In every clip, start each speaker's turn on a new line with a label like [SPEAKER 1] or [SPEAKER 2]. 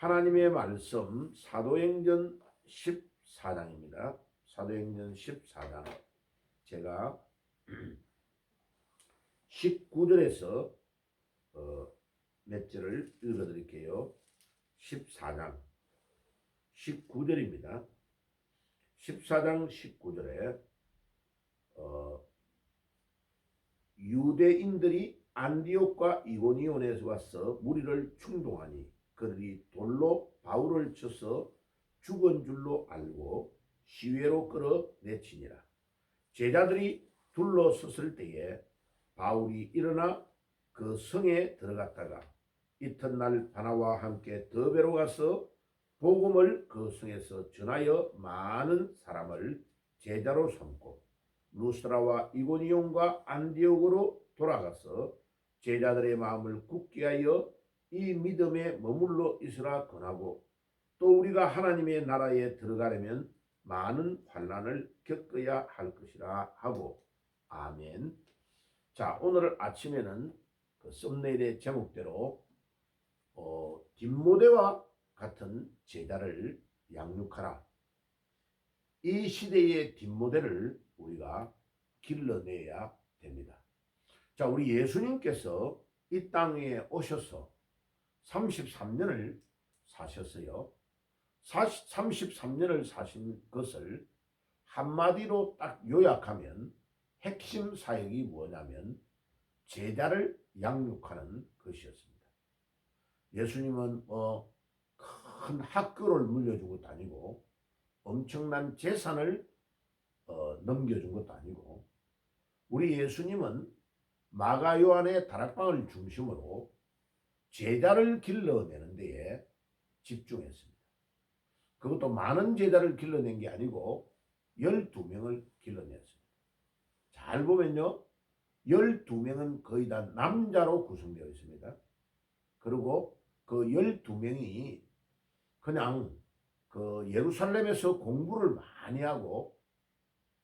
[SPEAKER 1] 하나님의 말씀 사도행전 14장입니다. 사도행전 14장 제가 19절에서 몇 절을 읽어드릴게요. 14장 19절입니다. 14장 19절에 유대인들이 안디옥과 이고니온에서 와서 무리를 충동하니 그들이 돌로 바울을 쳐서 죽은 줄로 알고 시외로 끌어내치니라. 제자들이 둘러섰을 때에 바울이 일어나 그 성에 들어갔다가 이튿날 바나바와 함께 더베로 가서 복음을 그 성에서 전하여 많은 사람을 제자로 삼고 루스라와 이고니온과 안디옥으로 돌아가서 제자들의 마음을 굳게 하여 이 믿음에 머물러 있으라 권하고 또 우리가 하나님의 나라에 들어가려면 많은 환난을 겪어야 할 것이라 하고 아멘. 자, 오늘 아침에는 그 썸네일의 제목대로 뒷모대와 같은 제자를 양육하라. 이 시대의 뒷모델을 우리가 길러내야 됩니다. 자, 우리 예수님께서 이 땅에 오셔서 33년을 사셨어요. 33년을 사신 것을 한마디로 딱 요약하면 핵심 사역이 뭐냐면 제자를 양육하는 것이었습니다. 예수님은 큰 학교를 물려주고 다니고 엄청난 재산을 넘겨준 것도 아니고 우리 예수님은 마가 요한의 다락방을 중심으로 제자를 길러내는 데에 집중했습니다. 그것도 많은 제자를 길러낸 게 아니고 12명을 길러냈습니다. 잘 보면요, 12명은 거의 다 남자로 구성되어 있습니다. 그리고 그 12명이 그냥 그 예루살렘에서 공부를 많이 하고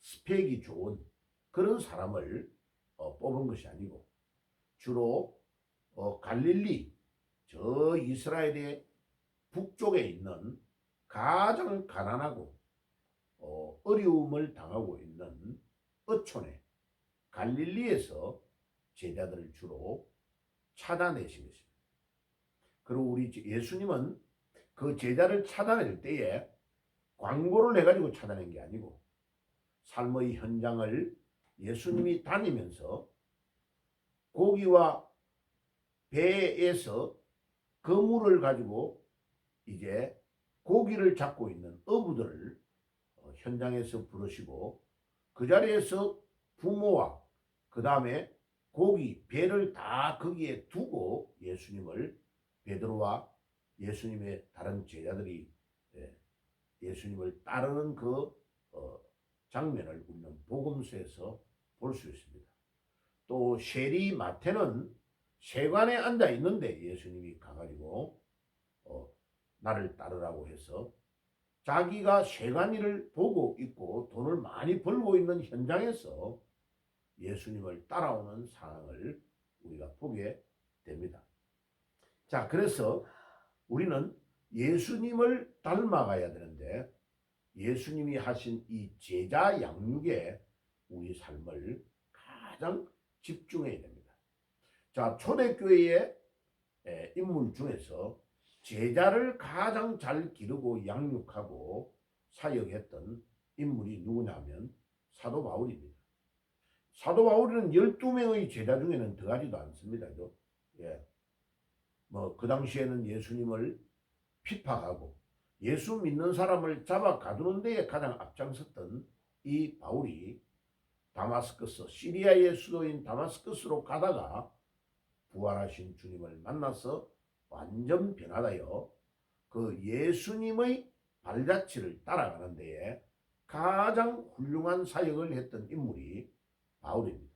[SPEAKER 1] 스펙이 좋은 그런 사람을 뽑은 것이 아니고 주로 갈릴리 저 이스라엘의 북쪽에 있는 가장 가난하고 어려움을 당하고 있는 어촌에 갈릴리에서 제자들을 주로 찾아내신 것입니다. 그리고 우리 예수님은 그 제자를 찾아낼 때에 광고를 해가지고 찾아낸 게 아니고 삶의 현장을 예수님이 다니면서 고기와 배에서 그물을 가지고 이제 고기를 잡고 있는 어부들을 현장에서 부르시고 그 자리에서 부모와 그 다음에 고기, 배를 다 거기에 두고 예수님을 베드로와 예수님의 다른 제자들이 예수님을 따르는 그 장면을 우리는 복음서에서 볼 수 있습니다. 또 세리 마태는 세관에 앉아 있는데 예수님이 가가지고 나를 따르라고 해서 자기가 세관 일을 보고 있고 돈을 많이 벌고 있는 현장에서 예수님을 따라오는 상황을 우리가 보게 됩니다. 자, 그래서 우리는 예수님을 닮아가야 되는데 예수님이 하신 이 제자 양육에 우리 삶을 가장 집중해야 됩니다. 자, 초대교회의 인물 중에서 제자를 가장 잘 기르고 양육하고 사역했던 인물이 누구냐면 사도 바울입니다. 사도 바울은 12명의 제자 중에는 더하지도 않습니다. 그 당시에는 예수님을 핍박하고 예수 믿는 사람을 잡아 가두는 데에 가장 앞장섰던 이 바울이 다마스커스, 시리아의 수도인 다마스커스로 가다가 부활하신 주님을 만나서 완전 변화되어 그 예수님의 발자취를 따라가는 데에 가장 훌륭한 사역을 했던 인물이 바울입니다.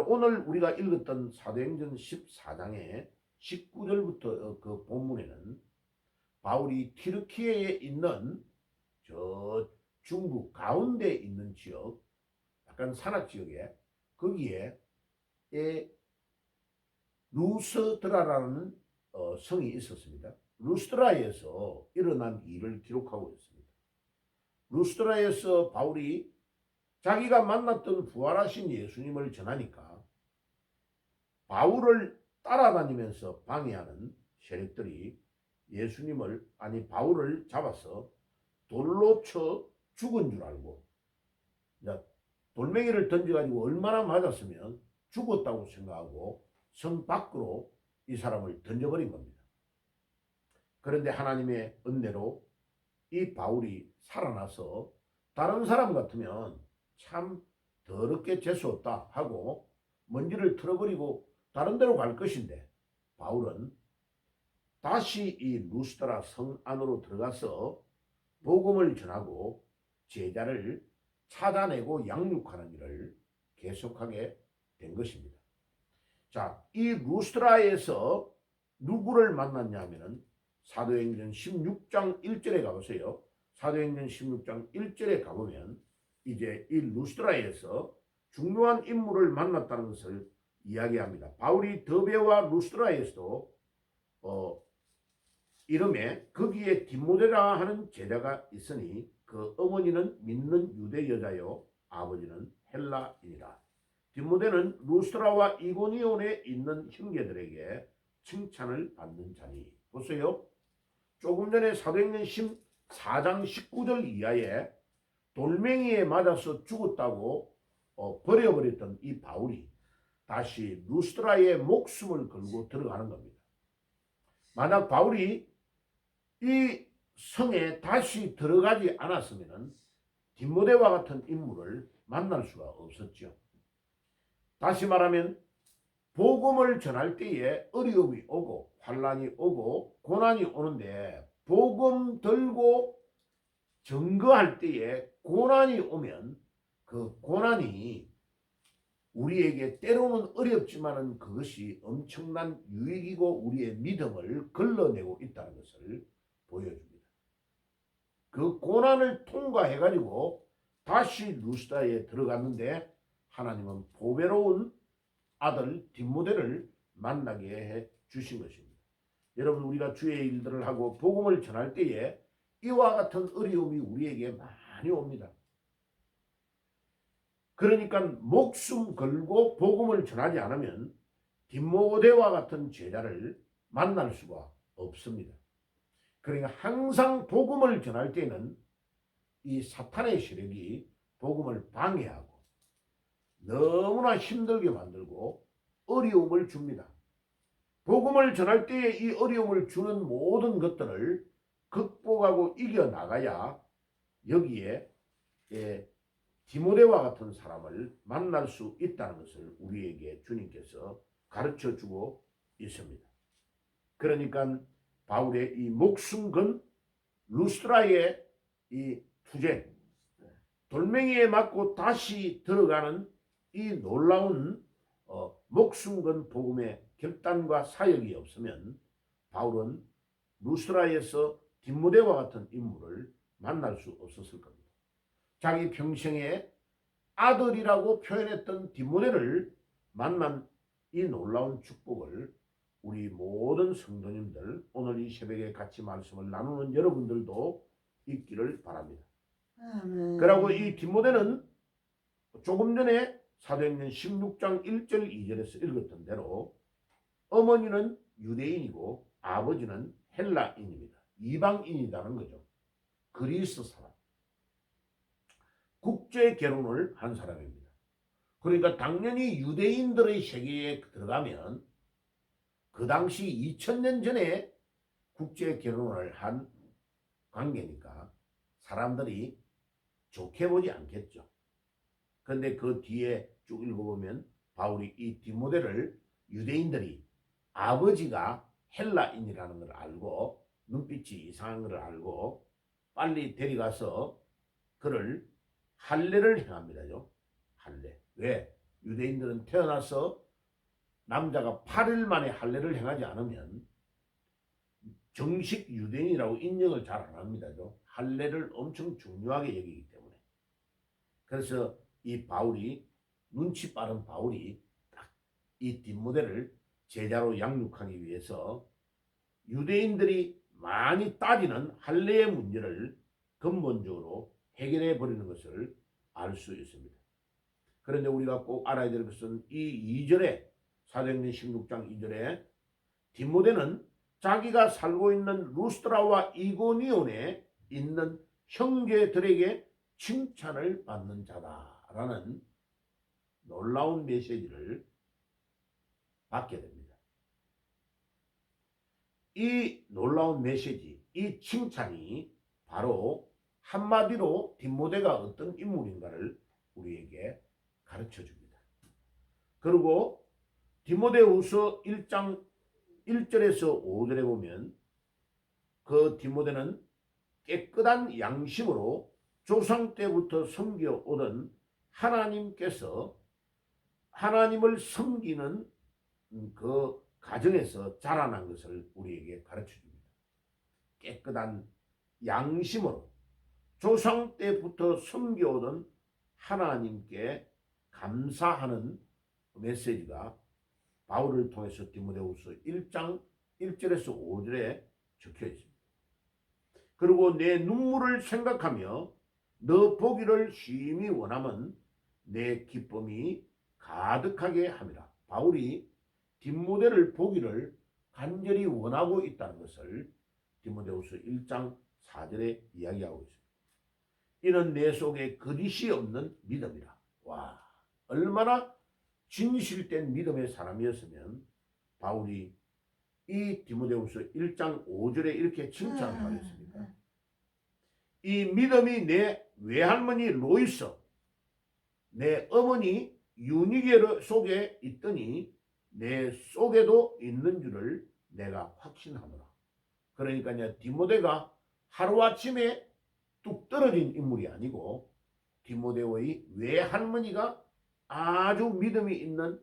[SPEAKER 1] 오늘 우리가 읽었던 사도행전 14장의 19절부터 그 본문에는 바울이 튀르키예에 있는 저 중국 가운데 있는 지역, 약간 산악 지역에 거기에 루스드라라는 성이 있었습니다. 루스드라에서 일어난 일을 기록하고 있습니다. 루스드라에서 바울이 자기가 만났던 부활하신 예수님을 전하니까 바울을 따라다니면서 방해하는 세력들이 바울을 잡아서 돌로 쳐 죽은 줄 알고, 돌멩이를 던져가지고 얼마나 맞았으면 죽었다고 생각하고 성 밖으로 이 사람을 던져버린 겁니다. 그런데 하나님의 은혜로 이 바울이 살아나서 다른 사람 같으면 참 더럽게 재수없다 하고 먼지를 털어버리고 다른 데로 갈 것인데, 바울은 다시 이 루스드라 성 안으로 들어가서 복음을 전하고 제자를 찾아내고 양육하는 일을 계속하게 된 것입니다. 자, 이 루스드라에서 누구를 만났냐 하면은 사도행전 16장 1절에 가보세요. 사도행전 16장 1절에 가보면 이제 이 루스드라에서 중요한 인물을 만났다는 것을 이야기합니다. 바울이 더베와 루스드라에서도 이름에 거기에 디모데라 하는 제자가 있으니 그 어머니는 믿는 유대 여자요 아버지는 헬라인이라. 디모데는 루스드라와 이고니온에 있는 형제들에게 칭찬을 받는 자니. 보세요. 조금 전에 사도행전 14장 19절 이하에 돌멩이에 맞아서 죽었다고 버려버렸던 이 바울이 다시 루스드라에 목숨을 걸고 들어가는 겁니다. 만약 바울이 이 성에 다시 들어가지 않았으면 디모데와 같은 인물을 만날 수가 없었죠. 다시 말하면 복음을 전할 때에 어려움이 오고 환난이 오고 고난이 오는데, 복음 들고 증거할 때에 고난이 오면 그 고난이 우리에게 때로는 어렵지만은 그것이 엄청난 유익이고 우리의 믿음을 걸러내고 있다는 것을 보여줍니다. 그 고난을 통과해가지고 다시 루스드라에 들어갔는데 하나님은 보배로운 아들 디모데를 만나게 해 주신 것입니다. 여러분, 우리가 주의 일들을 하고 복음을 전할 때에 이와 같은 어려움이 우리에게 많이 옵니다. 그러니까 목숨 걸고 복음을 전하지 않으면 디모데와 같은 제자를 만날 수가 없습니다. 그러니까 항상 복음을 전할 때는 이 사탄의 세력이 복음을 방해하고 너무나 힘들게 만들고 어려움을 줍니다. 복음을 전할 때에 이 어려움을 주는 모든 것들을 극복하고 이겨나가야 여기에 디모데와 같은 사람을 만날 수 있다는 것을 우리에게 주님께서 가르쳐주고 있습니다. 그러니까 바울의 이 목숨 건 루스드라의 이 투쟁, 돌멩이에 맞고 다시 들어가는 이 놀라운 목숨 건 복음의 결단과 사역이 없으면 바울은 루스드라에서 디모데와 같은 인물을 만날 수 없었을 겁니다. 자기 평생에 아들이라고 표현했던 디모데를 만난 이 놀라운 축복을 우리 모든 성도님들, 오늘 이 새벽에 같이 말씀을 나누는 여러분들도 있기를 바랍니다. 그리고 이 디모데는 조금 전에 사도행전 16장 1절 2절에서 읽었던 대로 어머니는 유대인이고 아버지는 헬라인입니다. 이방인이라는 거죠. 그리스 사람. 국제 결혼을 한 사람입니다. 그러니까 당연히 유대인들의 세계에 들어가면 그 당시 2000년 전에 국제 결혼을 한 관계니까 사람들이 좋게 보지 않겠죠. 그런데 그 뒤에 쭉 읽어보면 바울이 이 디모데를 유대인들이 아버지가 헬라인이라는 걸 알고 눈빛이 이상한 걸 알고 빨리 데려가서 그를 할례를 행합니다죠. 할례. 왜? 유대인들은 태어나서 남자가 8일 만에 할례를 행하지 않으면 정식 유대인이라고 인정을 잘 안 합니다죠. 할례를 엄청 중요하게 여기기 때문에. 그래서 이 바울이, 눈치 빠른 바울이 딱 이 디모데를 제자로 양육하기 위해서 유대인들이 많이 따지는 할례의 문제를 근본적으로 해결해 버리는 것을 알 수 있습니다. 그런데 우리가 꼭 알아야 될 것은 이 2절에 사도행전 16장 2절에 디모데는 자기가 살고 있는 루스드라와 이고니온에 있는 형제들에게 칭찬을 받는 자다라는 놀라운 메시지를 받게 됩니다. 이 놀라운 메시지, 이 칭찬이 바로 한마디로 디모데가 어떤 인물인가를 우리에게 가르쳐 줍니다. 그리고 디모데후서 1장 1절에서 5절에 보면 그 디모데는 깨끗한 양심으로 조상 때부터 섬겨오던 하나님께서 하나님을 섬기는 그 가정에서 자라난 것을 우리에게 가르쳐 줍니다. 깨끗한 양심으로 조상 때부터 섬겨오던 하나님께 감사하는 메시지가 바울을 통해서 디모데후서 1장 1절에서 5절에 적혀 있습니다. 그리고 내 눈물을 생각하며 너 보기를 심히 원하면 내 기쁨이 가득하게 함이라. 바울이 디모데를 보기를 간절히 원하고 있다는 것을 디모데후서 1장 4절에 이야기하고 있습니다. 이는 내 속에 거짓이 없는 믿음이라. 와, 얼마나 진실된 믿음의 사람이었으면 바울이 이 디모데후서 1장 5절에 이렇게 칭찬하겠습니까? 이 믿음이 내 외할머니 로이스, 내 어머니 유니게 속에 있더니 내 속에도 있는 줄을 내가 확신하노라. 그러니까 디모데가 하루아침에 뚝 떨어진 인물이 아니고 디모데의 외할머니가 아주 믿음이 있는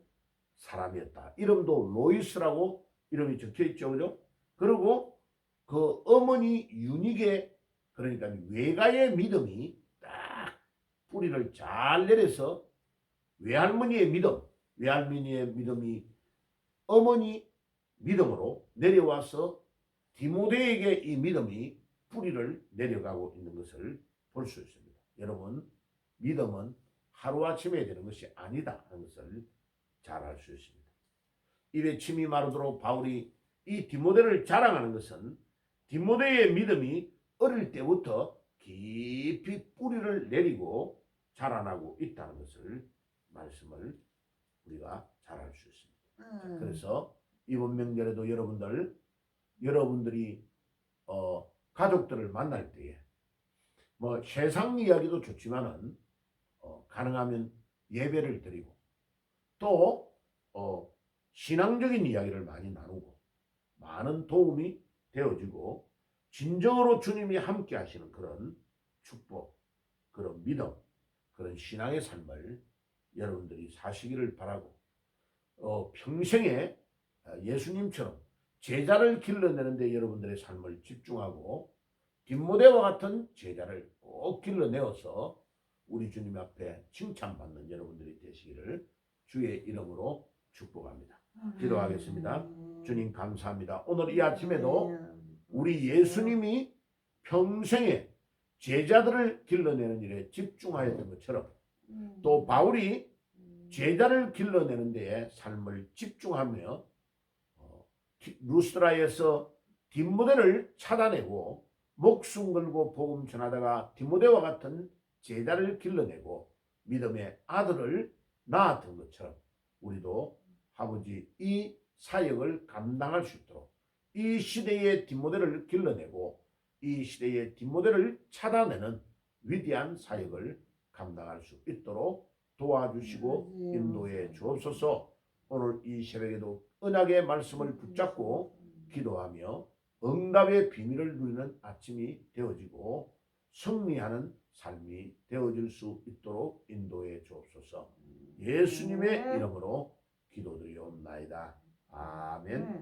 [SPEAKER 1] 사람이었다. 이름도 로이스라고 이름이 적혀 있죠. 그죠? 그리고 그 어머니 유니게, 그러니까 외가의 믿음이 딱 뿌리를 잘 내려서 외할머니의 믿음이 어머니 믿음으로 내려와서 디모데에게 이 믿음이 뿌리를 내려가고 있는 것을 볼 수 있습니다. 여러분, 믿음은 하루아침에 되는 것이 아니다 하는 것을 잘 알 수 있습니다. 입에 침이 마르도록 바울이 이 디모데를 자랑하는 것은 디모데의 믿음이 어릴 때부터 깊이 뿌리를 내리고 자라나고 있다는 것을 말씀을 우리가 잘 알 수 있습니다. 그래서 이번 명절에도 여러분들이 가족들을 만날 때에 뭐 세상 이야기도 좋지만은 가능하면 예배를 드리고 또 신앙적인 이야기를 많이 나누고 많은 도움이 되어지고 진정으로 주님이 함께 하시는 그런 축복, 그런 믿음, 그런 신앙의 삶을 여러분들이 사시기를 바라고 평생에 예수님처럼 제자를 길러내는 데 여러분들의 삶을 집중하고 디모데와 같은 제자를 꼭 길러내어서 우리 주님 앞에 칭찬받는 여러분들이 되시기를 주의 이름으로 축복합니다. 기도하겠습니다. 주님 감사합니다. 오늘 이 아침에도 우리 예수님이 평생에 제자들을 길러내는 일에 집중하였던 것처럼 또 바울이 제자를 길러내는 데에 삶을 집중하며 루스드라에서 디모데를 찾아내고 목숨 걸고 복음 전하다가 디모데와 같은 제자를 길러내고 믿음의 아들을 낳았던 것처럼 우리도 아버지 이 사역을 감당할 수 있도록 이 시대의 디모데를 길러내고 이 시대의 디모데를 찾아내는 위대한 사역을 감당할 수 있도록 도와주시고 인도해 주옵소서. 오늘 이 새벽에도 언약의 말씀을 붙잡고 기도하며 응답의 비밀을 누리는 아침이 되어지고 승리하는 삶이 되어질 수 있도록 인도해 주옵소서. 예수님의 이름으로 기도드리옵나이다. 아멘.